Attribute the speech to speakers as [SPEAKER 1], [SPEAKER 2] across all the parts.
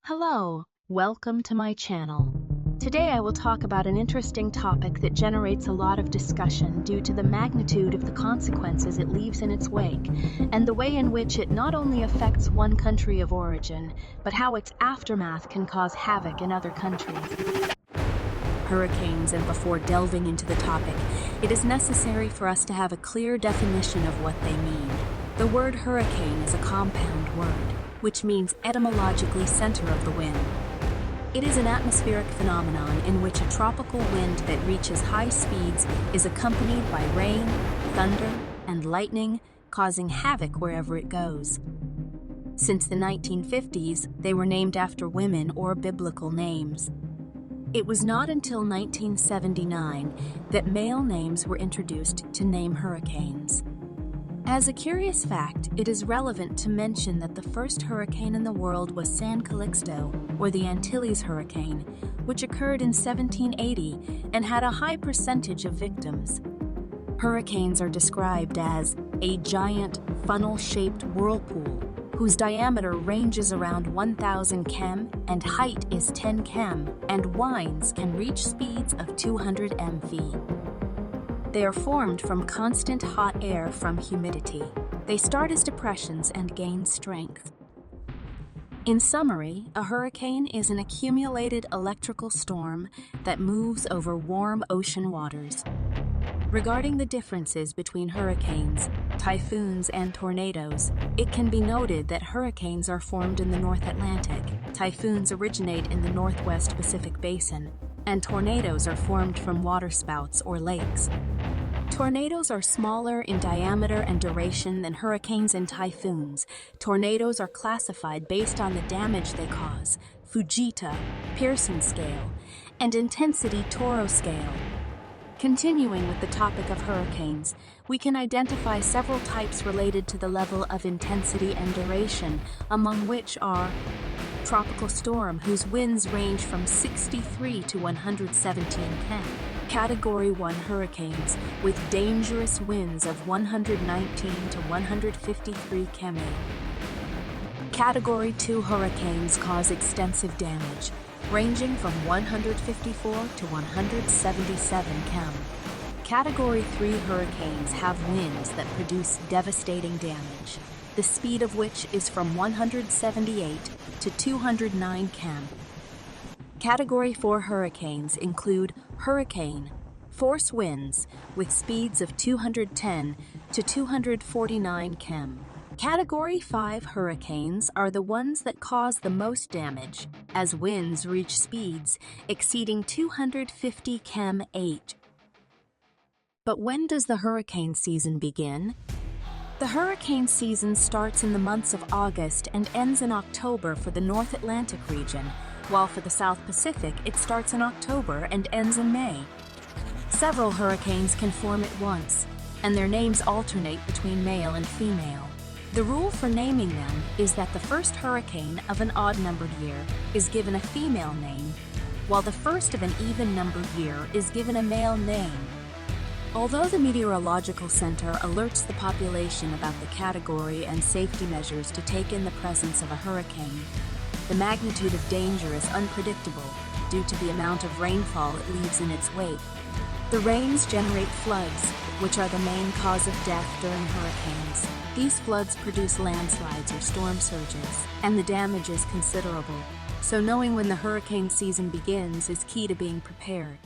[SPEAKER 1] Hello, welcome to my channel. Today I will talk about an interesting topic that generates a lot of discussion due to the magnitude of the consequences it leaves in its wake, and the way in which it not only affects one country of origin, but how its aftermath can cause havoc in other countries. Hurricanes, and before delving into the topic, it is necessary for us to have a clear definition of what they mean. The word hurricane is a compound word, which means etymologically center of the wind. It is an atmospheric phenomenon in which a tropical wind that reaches high speeds is accompanied by rain, thunder, and lightning, causing havoc wherever it goes. Since the 1950s, they were named after women or biblical names. It was not until 1979 that male names were introduced to name hurricanes. As a curious fact, it is relevant to mention that the first hurricane in the world was San Calixto, or the Antilles hurricane, which occurred in 1780 and had a high percentage of victims. Hurricanes are described as a giant, funnel-shaped whirlpool, whose diameter ranges around 1,000 km and height is 10 km, and winds can reach speeds of 200 mv. They are formed from constant hot air from humidity. They start as depressions and gain strength. In summary, a hurricane is an accumulated electrical storm that moves over warm ocean waters. Regarding the differences between hurricanes, typhoons, and tornadoes, it can be noted that hurricanes are formed in the North Atlantic, typhoons originate in the Northwest Pacific Basin, and tornadoes are formed from waterspouts or lakes. Tornadoes are smaller in diameter and duration than hurricanes and typhoons. Tornadoes are classified based on the damage they cause, Fujita, Pearson scale, and intensity Toro scale. Continuing with the topic of hurricanes, we can identify several types related to the level of intensity and duration, among which are tropical storm, whose winds range from 63 to 117 km. Category 1 hurricanes, with dangerous winds of 119 to 153 km. Category 2 hurricanes cause extensive damage, ranging from 154 to 177 km. Category 3 hurricanes have winds that produce devastating damage, the speed of which is from 178 to 209 km. Category 4 hurricanes include hurricane, force winds with speeds of 210 to 249 km. Category 5 hurricanes are the ones that cause the most damage, as winds reach speeds exceeding 250 km/h. But when does the hurricane season begin? The hurricane season starts in the months of August and ends in October for the North Atlantic region, while for the South Pacific it starts in October and ends in May. Several hurricanes can form at once, and their names alternate between male and female. The rule for naming them is that the first hurricane of an odd-numbered year is given a female name, while the first of an even-numbered year is given a male name. Although the Meteorological Center alerts the population about the category and safety measures to take in the presence of a hurricane, the magnitude of danger is unpredictable due to the amount of rainfall it leaves in its wake. The rains generate floods, which are the main cause of death during hurricanes. These floods produce landslides or storm surges, and the damage is considerable. So knowing when the hurricane season begins is key to being prepared.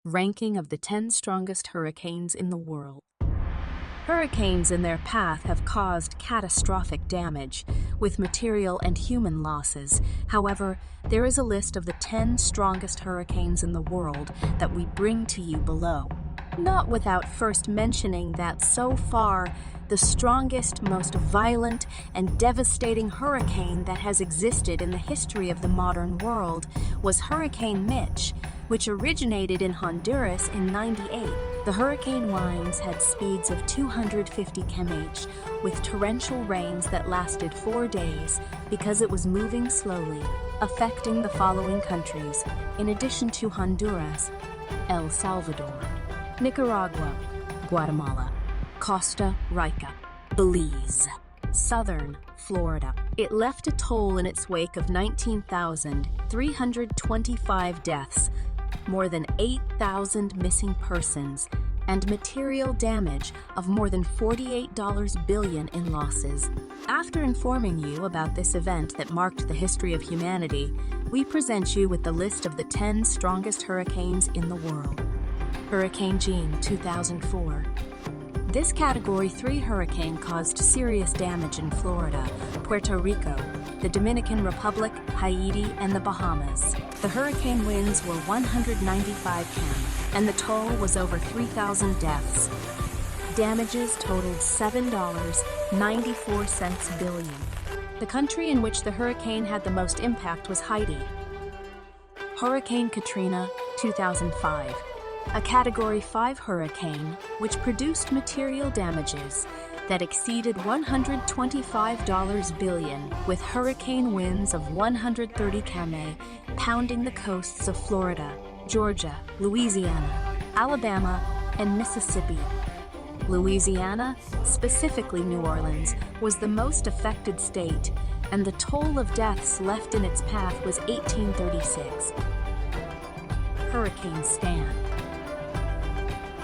[SPEAKER 1] Ranking of the 10 strongest hurricanes in the world. Hurricanes in their path have caused catastrophic damage, with material and human losses. However, there is a list of the 10 strongest hurricanes in the world that we bring to you below. Not without first mentioning that so far, the strongest, most violent, and devastating hurricane that has existed in the history of the modern world was Hurricane Mitch, which originated in Honduras in '98 The hurricane winds had speeds of 250 km/h, with torrential rains that lasted 4 days because it was moving slowly, affecting the following countries, in addition to Honduras, El Salvador, Nicaragua, Guatemala, Costa Rica, Belize, southern Florida. It left a toll in its wake of 19,325 deaths, more than 8,000 missing persons, and material damage of more than $48 billion in losses. After informing you about this event that marked the history of humanity, we present you with the list of the 10 strongest hurricanes in the world. Hurricane Jeanne, 2004. This Category 3 hurricane caused serious damage in Florida, Puerto Rico, the Dominican Republic, Haiti, and the Bahamas. The hurricane winds were 195 km, and the toll was over 3,000 deaths. Damages totaled $7.94 billion. The country in which the hurricane had the most impact was Haiti. Hurricane Katrina, 2005. A Category 5 hurricane which produced material damages that exceeded $125 billion, with hurricane winds of 130 km pounding the coasts of Florida, Georgia, Louisiana, Alabama, and Mississippi. Louisiana, specifically New Orleans, was the most affected state, and the toll of deaths left in its path was 1836. Hurricane Stan.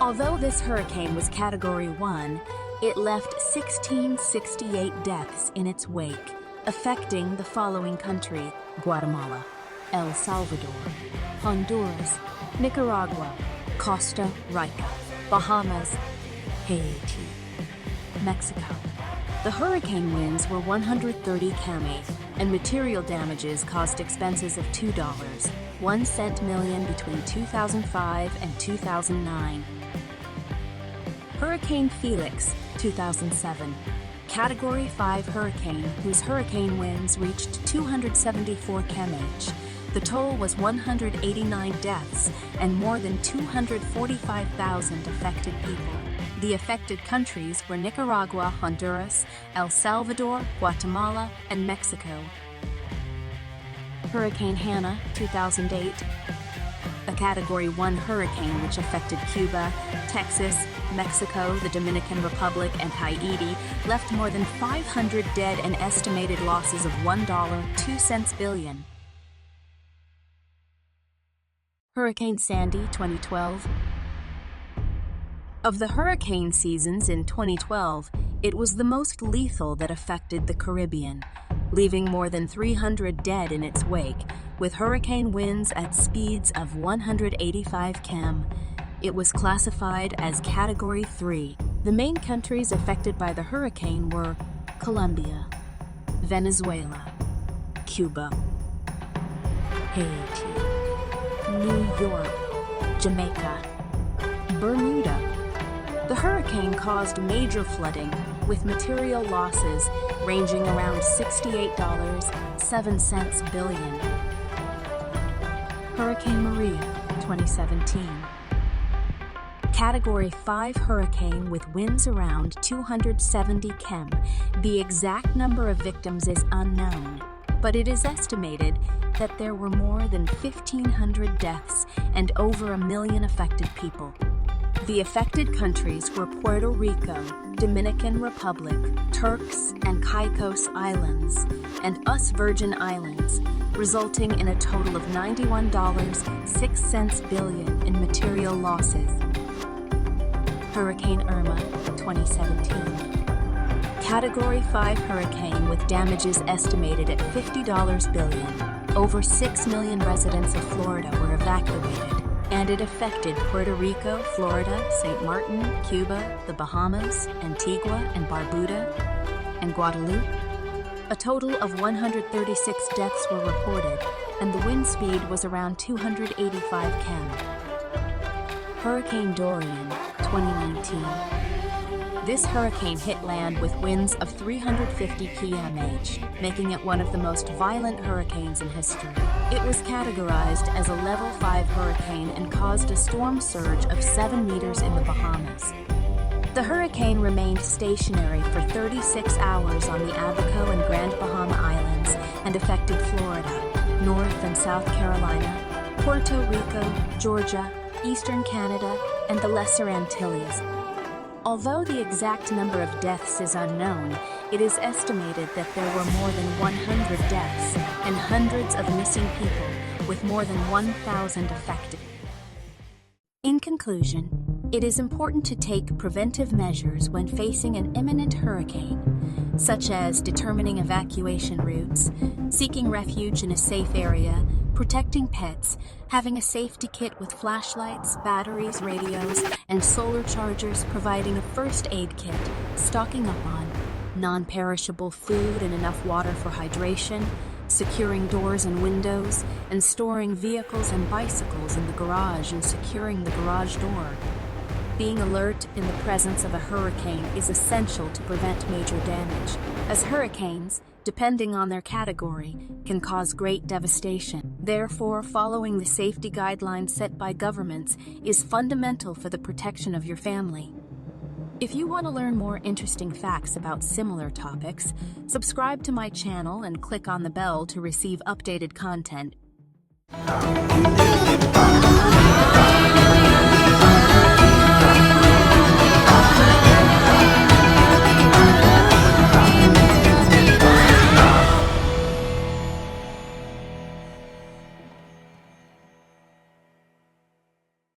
[SPEAKER 1] Although this hurricane was Category 1, it left 1,668 deaths in its wake, affecting the following country: Guatemala, El Salvador, Honduras, Nicaragua, Costa Rica, Bahamas, Haiti, Mexico. The hurricane winds were 130 km, and material damages caused expenses of $2.01 million between 2005 and 2009. Hurricane Felix, 2007. Category 5 hurricane whose hurricane winds reached 274 km/h. The toll was 189 deaths and more than 245,000 affected people. The affected countries were Nicaragua, Honduras, El Salvador, Guatemala, and Mexico. Hurricane Hannah, 2008. A Category 1 hurricane which affected Cuba, Texas, Mexico, the Dominican Republic, and Haiti, left more than 500 dead and estimated losses of $1.02 billion. Hurricane Sandy, 2012. Of the hurricane seasons in 2012, it was the most lethal that affected the Caribbean, leaving more than 300 dead in its wake, with hurricane winds at speeds of 185 km. It was classified as Category 3. The main countries affected by the hurricane were Colombia, Venezuela, Cuba, Haiti, New York, Jamaica, Bermuda. The hurricane caused major flooding, with material losses ranging around $68.07 billion. Hurricane Maria, 2017. Category 5 hurricane with winds around 270 km. The exact number of victims is unknown, but it is estimated that there were more than 1,500 deaths and over 1 million affected people. The affected countries were Puerto Rico, Dominican Republic, Turks and Caicos Islands, and US Virgin Islands, resulting in a total of $91.06 billion in material losses. Hurricane Irma, 2017. Category 5 hurricane with damages estimated at $50 billion. Over 6 million residents of Florida were evacuated, and it affected Puerto Rico, Florida, St. Martin, Cuba, the Bahamas, Antigua and Barbuda, and Guadeloupe. A total of 136 deaths were reported, and the wind speed was around 285 km. Hurricane Dorian, 2019. This hurricane hit land with winds of 350 km/h, making it one of the most violent hurricanes in history. It was categorized as a level 5 hurricane and caused a storm surge of 7 meters in the Bahamas. The hurricane remained stationary for 36 hours on the Abaco and Grand Bahama Islands and affected Florida, North and South Carolina, Puerto Rico, Georgia, Eastern Canada, and the Lesser Antilles. Although the exact number of deaths is unknown, it is estimated that there were more than 100 deaths and hundreds of missing people, with more than 1,000 affected. In conclusion, it is important to take preventive measures when facing an imminent hurricane, such as determining evacuation routes, seeking refuge in a safe area, protecting pets, having a safety kit with flashlights, batteries, radios, and solar chargers, providing a first aid kit, stocking up on non-perishable food and enough water for hydration, securing doors and windows, and storing vehicles and bicycles in the garage and securing the garage door. Being alert in the presence of a hurricane is essential to prevent major damage, as hurricanes, depending on their category, can cause great devastation. Therefore, following the safety guidelines set by governments is fundamental for the protection of your family. If you want to learn more interesting facts about similar topics, subscribe to my channel and click on the bell to receive updated content.